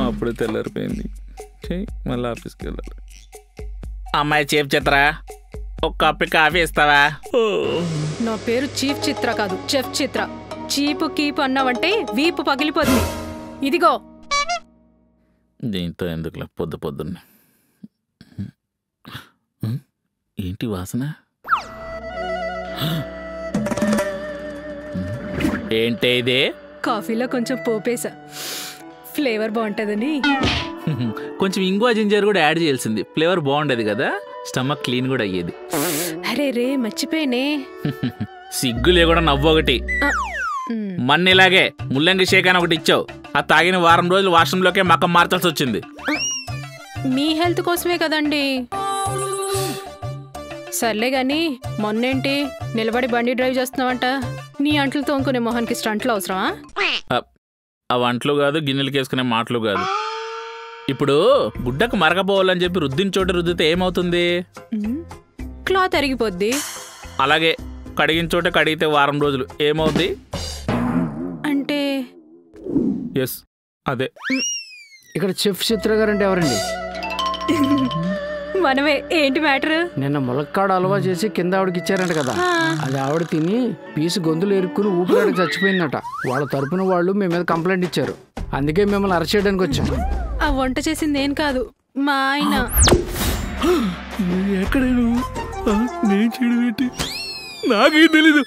అప్పుడు తెల్లారిపోయింది. మళ్ళీ ఆఫీస్కి వెళ్ళాలి. అమ్మాయి చీఫ్ చిత్ర, ఒక కప్పు కాఫీ ఇస్తావా? నా పేరు చీఫ్ చిత్ర కాదు, చెఫ్ చిత్ర. చీపు కీపు అన్నావంటే వీపు పగిలిపోతుంది. ఇదిగో. దీంతో ఎందుకులే పొద్దున్నే. ఏంటి వాసన? ఏంటి ఇది? కాఫీలో కొంచెం పోపేసా, ఫ్లేవర్ బాగుంటుందని. కొంచెం ఇంగువ జింజర్ కూడా యాడ్ చేయాల్సింది, ఫ్లేవర్ బాగుండేది కదా, స్టమక్ క్లీన్ కూడా అయ్యేది. అరే రే మర్చిపోయానే. సిగ్గు లేకుండా నవ్వు ఒకటి. మన్నిలాగే ముల్లంగి షేక్ అని ఒకటి ఇచ్చావు, ఆ తాగిన వారం రోజులు వాష్రూమ్లోకే మకం మార్చాల్సి వచ్చింది. మీ హెల్త్ కోసమే కదండి. సర్లే గాని మొన్నేంటి నిలబడి బండి డ్రైవ్ చేస్తున్నావంట? నీ అంట్లు తోముకునే మొహానికి స్టంట్లు అవసరమా? ఆ వంటలు కాదు, గిన్నెలకి వేసుకునే మాటలు కాదు. ఇప్పుడు గుడ్డకు మరగపోవాలని చెప్పి రుద్దిన చోట రుద్దితే ఏమవుతుంది? క్లాత్ అరిగిపోద్ది. అలాగే కడిగిన చోట కడిగితే వారం రోజులు ఏమవుద్ది అంటే? ఎస్ అదే. ఇక్కడ చెఫ్ చిత్ర గారు అంటే ఎవరండి? మనమే. ఏంటి మ్యాటర్? నిన్న ములక్కాడ హల్వా చేసి కింద ఆవిడకి ఇచ్చారంట కదా, అది ఆవిడ తిని పీసు గొంతులు ఎరుక్కుని ఊపిరాడికి చచ్చిపోయిందట. వాళ్ళ తరపున వాళ్ళు మీ మీద కంప్లైంట్ ఇచ్చారు, అందుకే మిమ్మల్ని అరెస్ట్ చేయడానికి వచ్చాం. ఆ వంట చేసింది నేను కాదు, మా ఆయన. ఎక్కడ నేను చేయడం ఏంటి? నాకే తెలీదు.